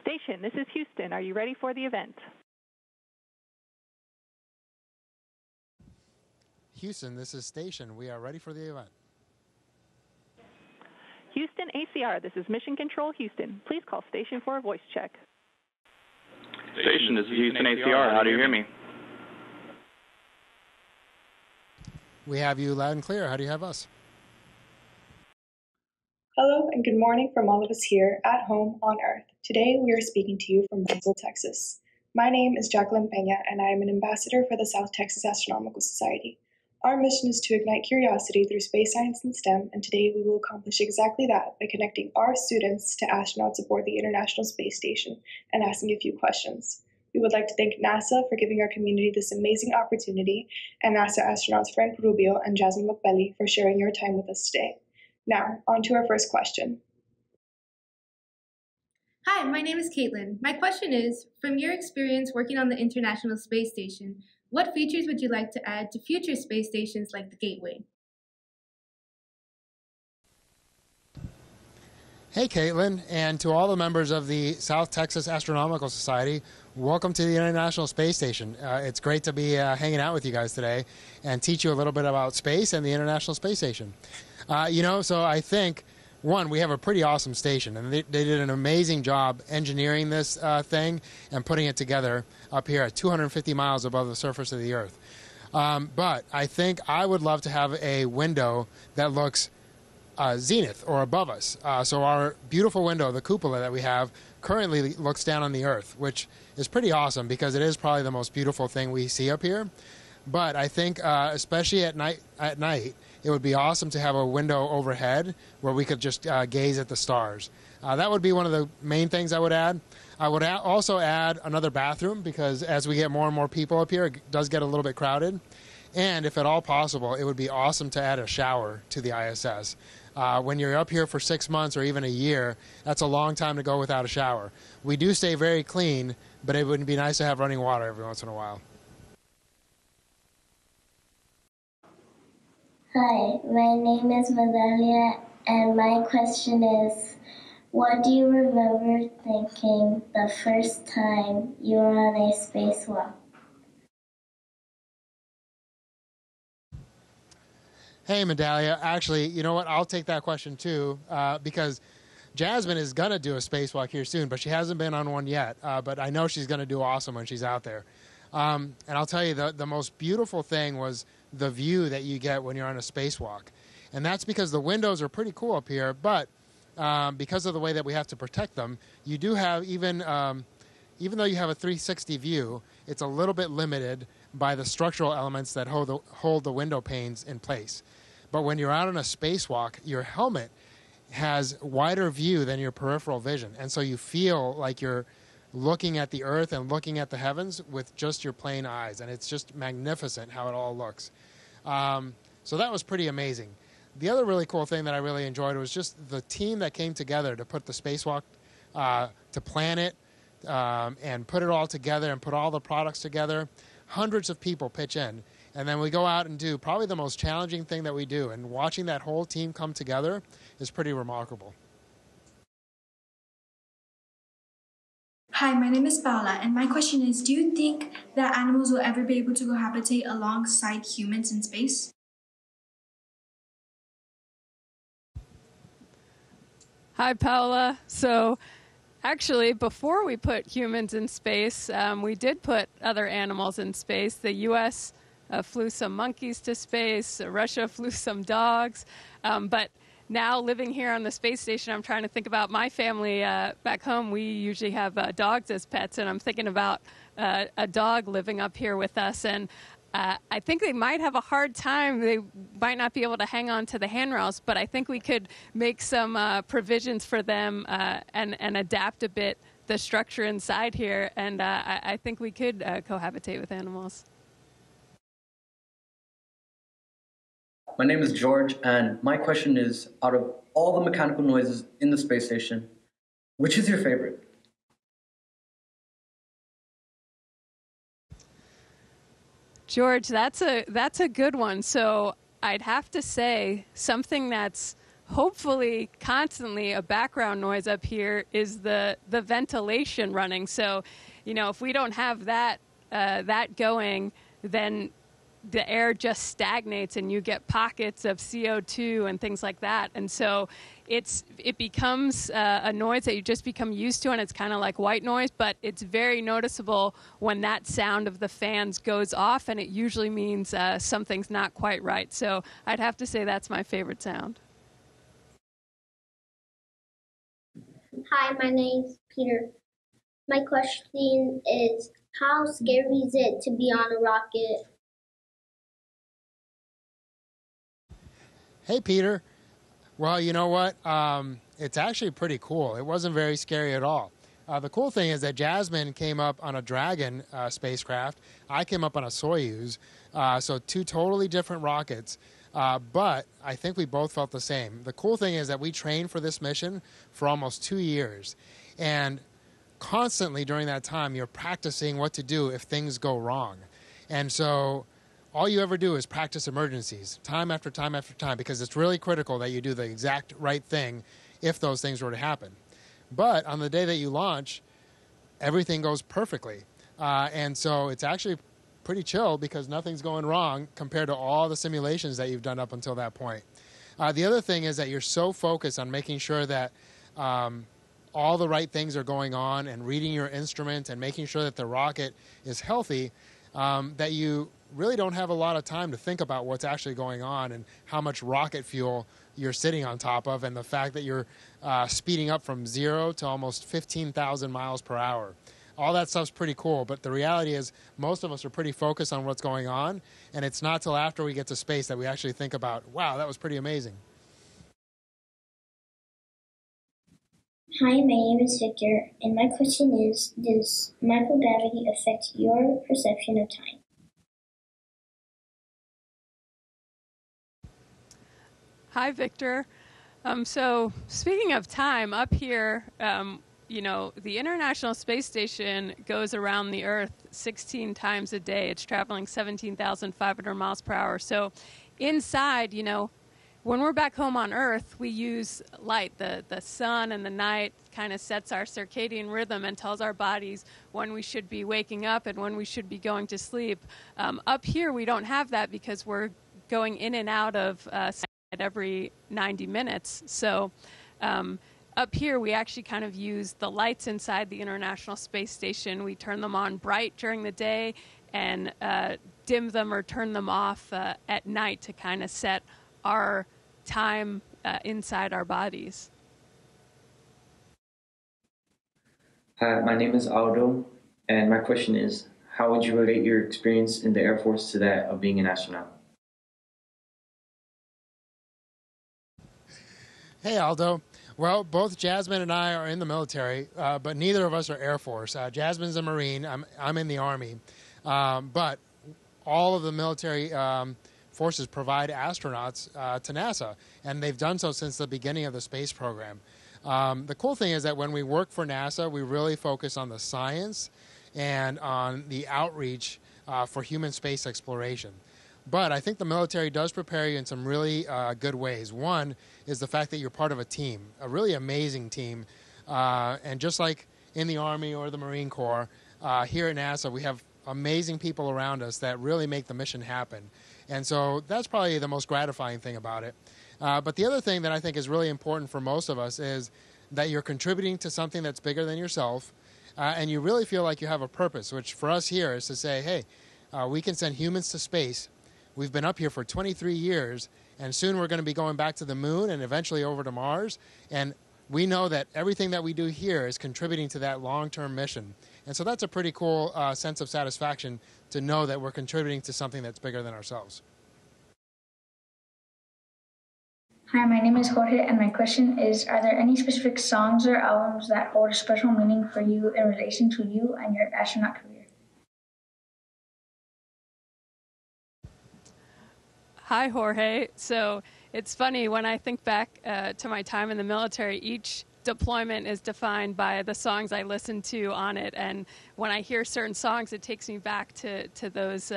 Station, this is Houston. Are you ready for the event? Houston, this is Station. We are ready for the event. Houston ACR, this is Mission Control Houston. Please call Station for a voice check. Station, this is Houston ACR. How do you hear me? We have you loud and clear. How do you have us? Hello and good morning from all of us here at home on Earth. Today we are speaking to you from Rubio, Texas. My name is Jacqueline Peña and I am an ambassador for the South TexasAstronomical Society. Our mission is to ignite curiosity through space science and STEM, and today we will accomplish exactly that by connecting our students to astronauts aboard the International Space Station and asking a few questions. We would like to thank NASA for giving our community this amazing opportunity, and NASA astronauts Frank Rubio and Jasmin Moghbeli for sharing your time with us today. Now, on to our first question. Hi, my name is Caitlin. My question is, from your experience working on the International Space Station, what features would you like to add to future space stations like the Gateway? Hey, Caitlin, and to all the members of the South Texas Astronomical Society, welcome to the International Space Station. It's great to be hanging out with you guys today and teach you a little bit about space and the International Space Station. So I think, one, we have a pretty awesome station, and they did an amazing job engineering this thing and putting it together up here at 250 miles above the surface of the Earth. But I think I would love to have a window that looks zenith or above us. So our beautiful window, the cupola that we have, currently looks down on the Earth, which is pretty awesome because it is probably the most beautiful thing we see up here. But I think, especially at night, it would be awesome to have a window overhead where we could just gaze at the stars. That would be one of the main things I would add. I would also add another bathroom because as we get more and more people up here, it does get a little bit crowded. And if at all possible, it would be awesome to add a shower to the ISS. When you're up here for 6 months or even a year, that's a long time to go without a shower. We do stay very clean, but it would be nice to have running water every once in a while. Hi, my name is Medalia, and my question is, what do you remember thinking the first time you were on a spacewalk? Hey, Medalia. Actually, you know what? I'll take that question too, because Jasmin is going to do a spacewalk here soon, but she hasn't been on one yet. But I know she's going to do awesome when she's out there. And I'll tell you, the most beautiful thing was the view that you get when you're on a spacewalk. And that's because the windows are pretty cool up here, but because of the way that we have to protect them, you do have, even though you have a 360 view, it's a little bit limited by the structural elements that hold the window panes in place. But when you're out on a spacewalk, your helmet has wider view than your peripheral vision. And so you feel like you're looking at the Earth and looking at the heavens with just your plain eyes. And it's just magnificent how it all looks. So that was pretty amazing. The other really cool thing that I really enjoyed was just the team that came together to put the spacewalk, to plan it, and put it all together and put all the products together. Hundreds of people pitch in. And then we go out and do probably the most challenging thing that we do. And watching that whole team come together is pretty remarkable. Hi, my name is Paula, and my question is, do you think that animals will ever be able to cohabitate alongside humans in space? Hi, Paula. So actually, before we put humans in space, we did put other animals in space. The U.S. Flew some monkeys to space. Russia flew some dogs. But now living here on the space station, I'm trying to think about my family back home. We usually have dogs as pets, and I'm thinking about a dog living up here with us. And I think they might have a hard time. They might not be able to hang on to the handrails, but I think we could make some provisions for them and adapt a bit the structure inside here. And I think we could cohabitate with animals. My name is George, and my question is, out of all the mechanical noises in the space station, which is your favorite? George, that's a good one. So I'd have to say something that's hopefully constantly a background noise up here is the ventilation running. So, if we don't have that going, then the air just stagnates and you get pockets of CO2 and things like that. And so it becomes a noise that you just become used to, and it's kind of like white noise, but it's very noticeable when that sound of the fans goes off, and it usually means something's not quite right. So I'd have to say that's my favorite sound. Hi, my name's Peter. My question is, how scary is it to be on a rocket? Hey, Peter. Well, you know what? It's actually pretty cool. It wasn't very scary at all. The cool thing is that Jasmin came up on a Dragon spacecraft. I came up on a Soyuz. So two totally different rockets. But I think we both felt the same. The cool thing is that we trained for this mission for almost 2 years. And constantly during that time, you're practicing what to do if things go wrong. And so all you ever do is practice emergencies time after time after time, because it's really critical that you do the exact right thing if those things were to happen. But on the day that you launch, everything goes perfectly. And so it's actually pretty chill because nothing's going wrong compared to all the simulations that you've done up until that point. The other thing is that you're so focused on making sure that all the right things are going on and reading your instruments and making sure that the rocket is healthy that you really don't have a lot of time to think about what's actually going on and how much rocket fuel you're sitting on top of, and the fact that you're speeding up from 0 to almost 15,000 miles per hour. All that stuff's pretty cool, but the reality is most of us are pretty focused on what's going on, and it's not till after we get to space that we actually think about, wow, that was pretty amazing. Hi, my name is Victor, and my question is, does microgravity affect your perception of time? Hi, Victor. So speaking of time, up here, the International Space Station goes around the Earth 16 times a day. It's traveling 17,500 miles per hour. So inside, when we're back home on Earth, we use light. The sun and the night kind of sets our circadian rhythm and tells our bodies when we should be waking up and when we should be going to sleep. Up here, we don't have that because we're going in and out of every 90 minutes. So up here, we actually kind of use the lights inside the International Space Station. We turn them on bright during the day and dim them or turn them off at night to kind of set our time inside our bodies. Hi, my name is Aldo, and my question is, how would you relate your experience in the Air Force to that of being an astronaut? Hey, Aldo. Well, both Jasmin and I are in the military, but neither of us are Air Force. Jasmin's a Marine. I'm in the Army. But all of the military forces provide astronauts to NASA, and they've done so since the beginning of the space program. The cool thing is that when we work for NASA, we really focus on the science and on the outreach for human space exploration. But I think the military does prepare you in some really good ways. One is the fact that you're part of a team, a really amazing team. And just like in the Army or the Marine Corps, here at NASA, we have amazing people around us that really make the mission happen. And so that's probably the most gratifying thing about it. But the other thing that I think is really important for most of us is that you're contributing to something that's bigger than yourself, and you really feel like you have a purpose, which for us here is to say, hey, we can send humans to space. We've been up here for 23 years, and soon we're going to be going back to the moon and eventually over to Mars. And we know that everything that we do here is contributing to that long-term mission. And so that's a pretty cool sense of satisfaction to know that we're contributing to something that's bigger than ourselves. Hi, my name is Jorge, and my question is, are there any specific songs or albums that hold a special meaning for you in relation to you and your astronaut career? Hi, Jorge. So it's funny, when I think back to my time in the military, each deployment is defined by the songs I listen to on it. And when I hear certain songs, it takes me back to those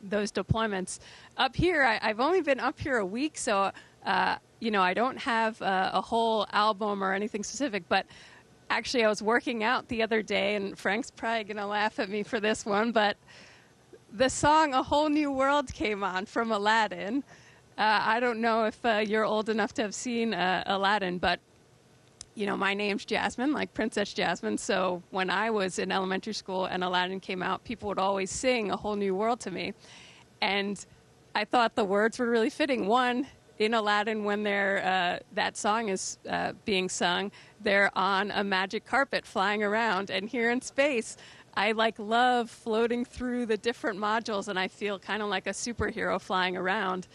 deployments. Up here, I've only been up here a week, so I don't have a whole album or anything specific, but actually I was working out the other day, and Frank's probably going to laugh at me for this one, but the song A Whole New World came on from Aladdin. I don't know if you're old enough to have seen Aladdin, but my name's Jasmin, like Princess Jasmine. So when I was in elementary school and Aladdin came out, people would always sing A Whole New World to me. And I thought the words were really fitting. One, in Aladdin, when that song is being sung, they're on a magic carpet flying around. And here in space, I love floating through the different modules, and I feel kind of like a superhero flying around.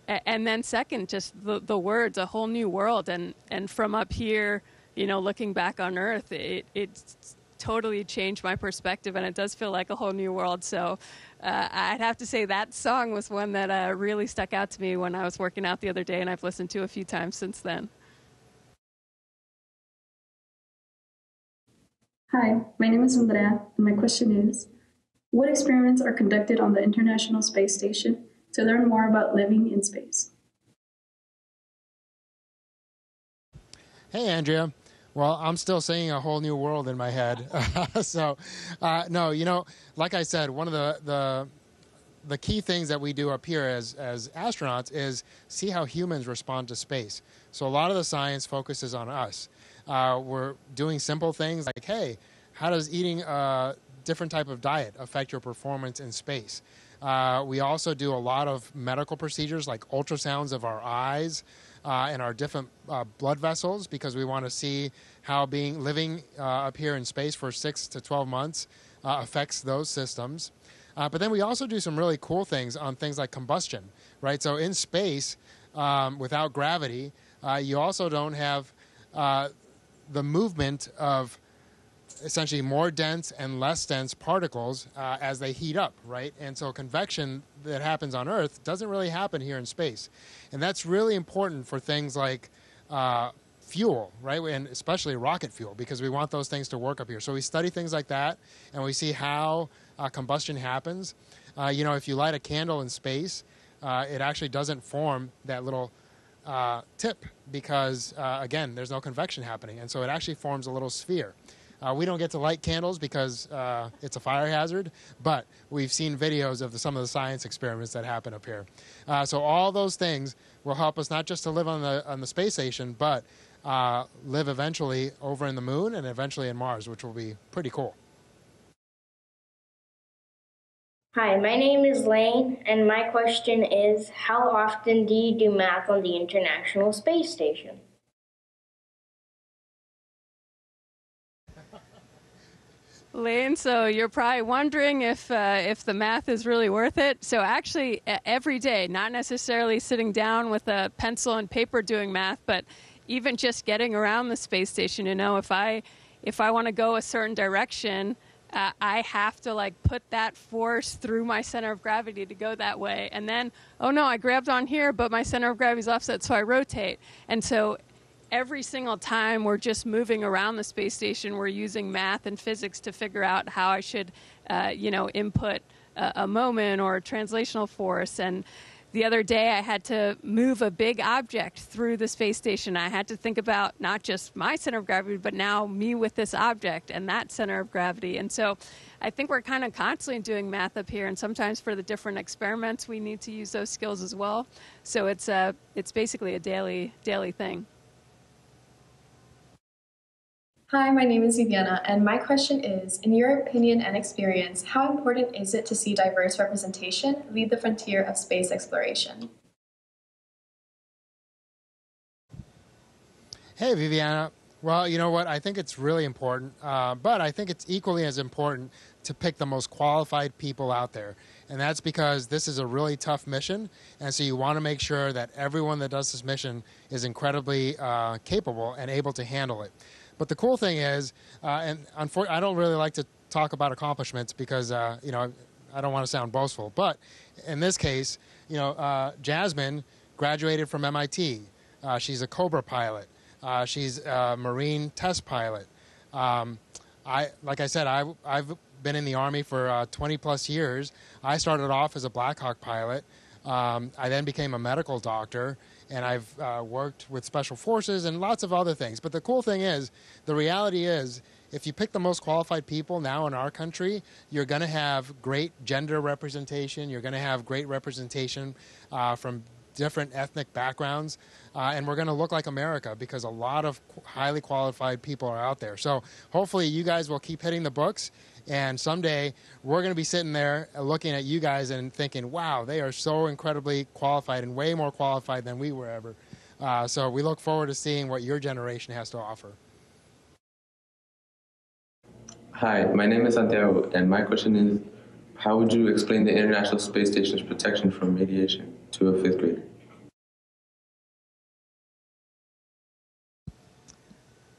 And then second, just the words, a whole new world. And from up here, looking back on Earth, it's totally changed my perspective, and it does feel like a whole new world. So I'd have to say that song was one that really stuck out to me when I was working out the other day, and I've listened to a few times since then. Hi, my name is Andrea, and my question is, what experiments are conducted on the International Space Station to learn more about living in space? Hey, Andrea. Well, I'm still saying A Whole New World in my head. No, like I said, one of the key things that we do up here as astronauts is see how humans respond to space. So a lot of the science focuses on us. We're doing simple things like, hey, how does eating a different type of diet affect your performance in space? We also do a lot of medical procedures like ultrasounds of our eyes and our different blood vessels, because we want to see how living up here in space for 6 to 12 months affects those systems. But then we also do some really cool things on things like combustion, right? So in space, without gravity, you also don't have the movement of essentially more dense and less dense particles as they heat up, right? And so convection that happens on Earth doesn't really happen here in space. And that's really important for things like fuel, right? And especially rocket fuel, because we want those things to work up here. So we study things like that, and we see how combustion happens. If you light a candle in space, it actually doesn't form that little tip because, again, there's no convection happening. And so it actually forms a little sphere. We don't get to light candles because it's a fire hazard, but we've seen videos of some of the science experiments that happen up here. So all those things will help us not just to live on the space station, but live eventually over in the moon and eventually in Mars, which will be pretty cool. Hi, my name is Lane, and my question is, how often do you do math on the International Space Station? Lane, so you're probably wondering if the math is really worth it. So actually, every day, not necessarily sitting down with a pencil and paper doing math, but even just getting around the space station. If I want to go a certain direction, I have to put that force through my center of gravity to go that way. And then, oh no, I grabbed on here, but my center of gravity is offset, so I rotate. And so every single time we're just moving around the space station, we're using math and physics to figure out how I should, input a moment or a translational force. And the other day I had to move a big object through the space station. I had to think about not just my center of gravity, but now me with this object and that center of gravity. And so I think we're kind of constantly doing math up here, and sometimes for the different experiments we need to use those skills as well. So it's basically a daily thing. Hi, my name is Viviana, and my question is, in your opinion and experience, how important is it to see diverse representation lead the frontier of space exploration? Hey, Viviana. Well, you know what? I think it's really important, but I think it's equally as important to pick the most qualified people out there. And that's because this is a really tough mission, and so you want to make sure that everyone that does this mission is incredibly capable and able to handle it. But the cool thing is, and unfortunately, I don't really like to talk about accomplishments because, I don't want to sound boastful. But in this case, Jasmin graduated from MIT. She's a Cobra pilot. She's a Marine test pilot. Like I said, I've been in the Army for 20 plus years. I started off as a Black Hawk pilot. I then became a medical doctor. and I've worked with special forces and lots of other things. But the cool thing is, the reality is, if you pick the most qualified people now in our country, you're going to have great gender representation. You're going to have great representation from different ethnic backgrounds. And we're going to look like America because a lot of highly qualified people are out there. So hopefully you guys will keep hitting the books. And someday we're going to be sitting there looking at you guys and thinking, wow, they are so incredibly qualified and way more qualified than we were ever. So we look forward to seeing what your generation has to offer. Hi, my name is Santiago, and my question is, how would you explain the International Space Station's protection from radiation to a fifth grader?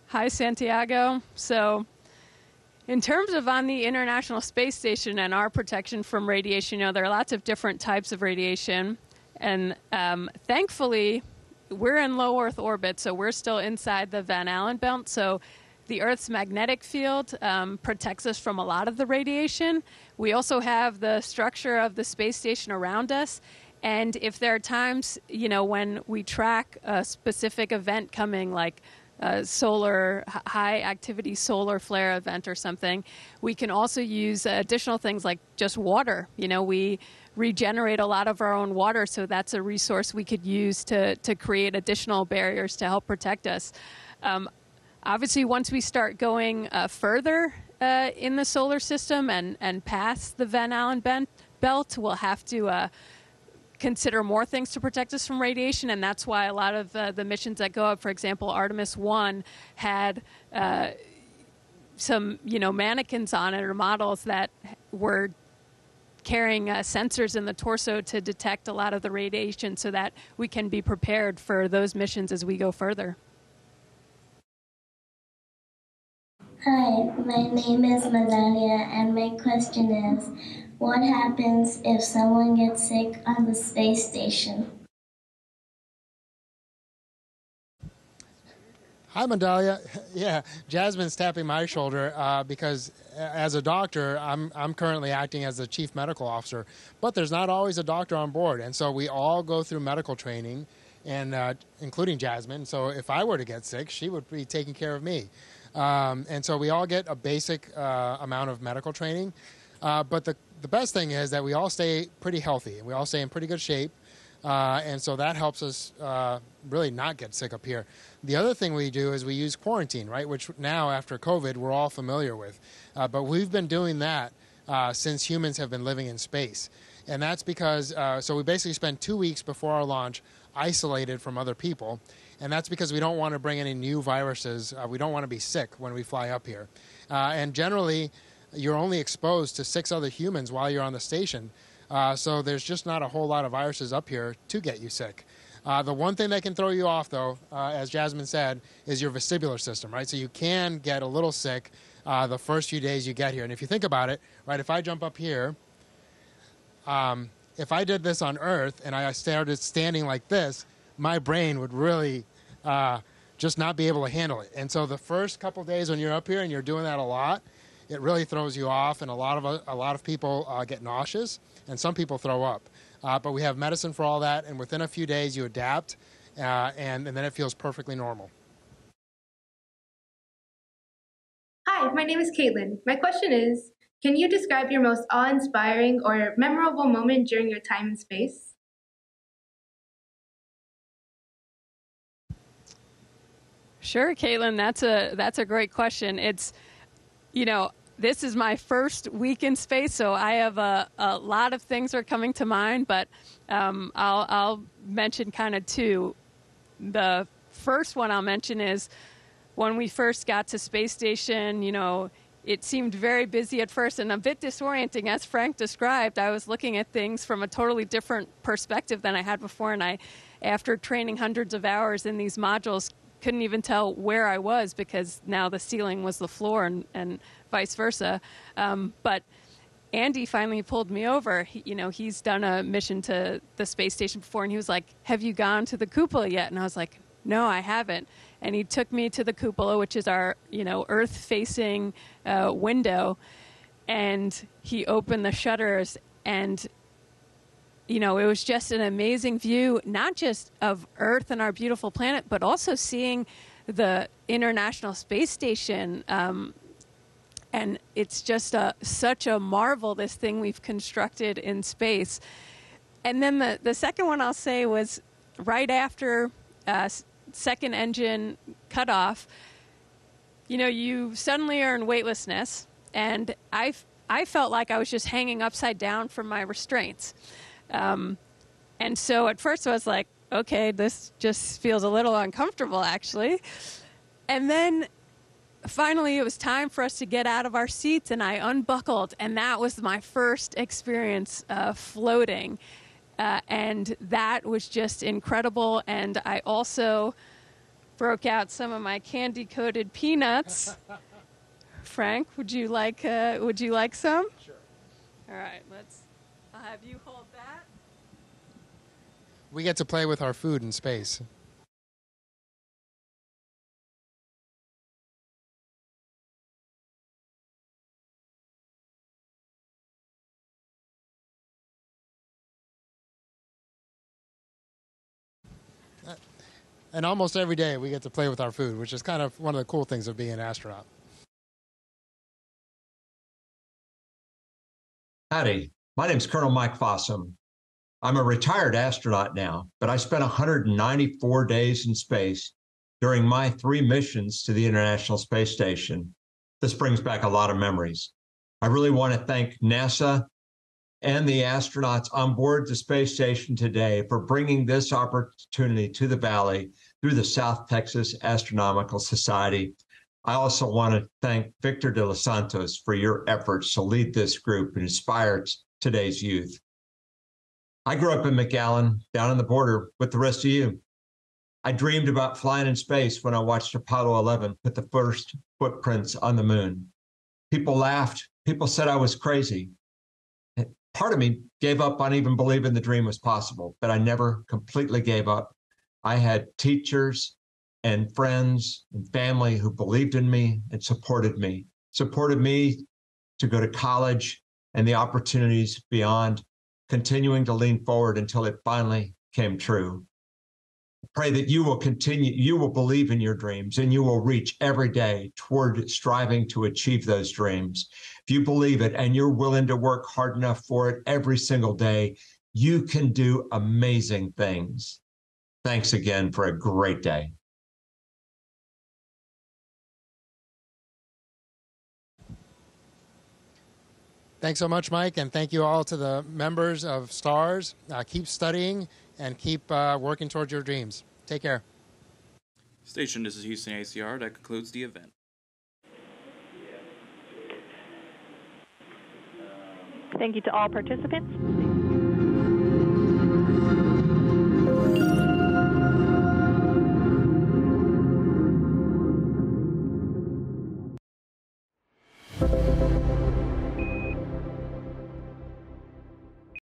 Hi, Santiago. So in terms of on the International Space Station and our protection from radiation, there are lots of different types of radiation. And thankfully, we're in low Earth orbit, so we're still inside the Van Allen belt. So the Earth's magnetic field protects us from a lot of the radiation. We also have the structure of the space station around us. And if there are times, when we track a specific event coming, like a high activity solar flare event or something, we can also use additional things like just water. We regenerate a lot of our own water, so that's a resource we could use to create additional barriers to help protect us. Obviously, once we start going further in the solar system and past the Van Allen belt, we'll have to consider more things to protect us from radiation, and that's why a lot of the missions that go up, for example, Artemis 1 had some mannequins on it, or models that were carrying sensors in the torso to detect a lot of the radiation so that we can be prepared for those missions as we go further. Hi, my name is Madalia, and my question is, what happens if someone gets sick on the space station? Hi, Mandalia. Yeah, Jasmine's tapping my shoulder because as a doctor, I'm currently acting as the chief medical officer, but there's not always a doctor on board. And so we all go through medical training, and including Jasmine. So if I were to get sick, she would be taking care of me. And so we all get a basic amount of medical training. But the best thing is that we all stay pretty healthy, and we all stay in pretty good shape. And so that helps us really not get sick up here. The other thing we do is we use quarantine, right, which now after COVID we're all familiar with. But we've been doing that since humans have been living in space. And that's because, so we basically spend 2 weeks before our launch isolated from other people. And that's because we don't want to bring any new viruses. We don't want to be sick when we fly up here. And generally, you're only exposed to 6 other humans while you're on the station. So there's just not a whole lot of viruses up here to get you sick. The one thing that can throw you off, though, as Jasmine said, is your vestibular system, right? So you can get a little sick the first few days you get here. And if you think about it, right, if I jump up here, if I did this on Earth and I started standing like this, my brain would really just not be able to handle it. And so the first couple days when you're up here and you're doing that a lot, it really throws you off, and a lot of people get nauseous, and some people throw up. But we have medicine for all that, and within a few days you adapt, and then it feels perfectly normal. Hi, my name is Caitlin. My question is, can you describe your most awe-inspiring or memorable moment during your time in space? Sure, Caitlin, that's a great question. It's, this is my first week in space, so I have a lot of things are coming to mind, but I'll mention kind of two. The first one I'll mention is when we first got to space station, it seemed very busy at first and a bit disorienting. As Frank described, I was looking at things from a totally different perspective than I had before, and after training hundreds of hours in these modules, couldn't even tell where I was because now the ceiling was the floor and vice versa. But Andy finally pulled me over. He's done a mission to the space station before, and he was like, "Have you gone to the cupola yet?" And I was like, "No, I haven't." And he took me to the cupola, which is our, Earth-facing window, and he opened the shutters, and you know, it was just an amazing view, not just of Earth and our beautiful planet, but also seeing the International Space Station. And it's just such a marvel, this thing we've constructed in space. And then the second one I'll say was right after second engine cutoff. You know, you suddenly are in weightlessness, and I felt like I was just hanging upside down from my restraints. And so at first I was like, okay, this just feels a little uncomfortable, actually. And then finally it was time for us to get out of our seats, and I unbuckled, and that was my first experience floating. And that was just incredible. And I also broke out some of my candy-coated peanuts. Frank, would you like some? Sure. All right, I'll have you hold that. We get to play with our food in space. And almost every day we get to play with our food, which is kind of one of the cool things of being an astronaut. Howdy, my name's Colonel Mike Fossum. I'm a retired astronaut now, but I spent 194 days in space during my 3 missions to the International Space Station. This brings back a lot of memories. I really want to thank NASA and the astronauts on board the space station today for bringing this opportunity to the Valley through the South Texas Astronomical Society. I also want to thank Victor de los Santos for your efforts to lead this group and inspire today's youth. I grew up in McAllen, down on the border with the rest of you. I dreamed about flying in space when I watched Apollo 11 put the first footprints on the moon. People laughed. People said I was crazy. Part of me gave up on even believing the dream was possible, but I never completely gave up. I had teachers and friends and family who believed in me and supported me to go to college and the opportunities beyond, continuing to lean forward until it finally came true. Pray that you will continue, you will believe in your dreams, and you will reach every day toward striving to achieve those dreams. If you believe it and you're willing to work hard enough for it every single day, you can do amazing things. Thanks again for a great day. Thanks so much, Mike, and thank you all to the members of STARS. Keep studying and keep working towards your dreams. Take care. Station, this is Houston ACR. That concludes the event. Thank you to all participants.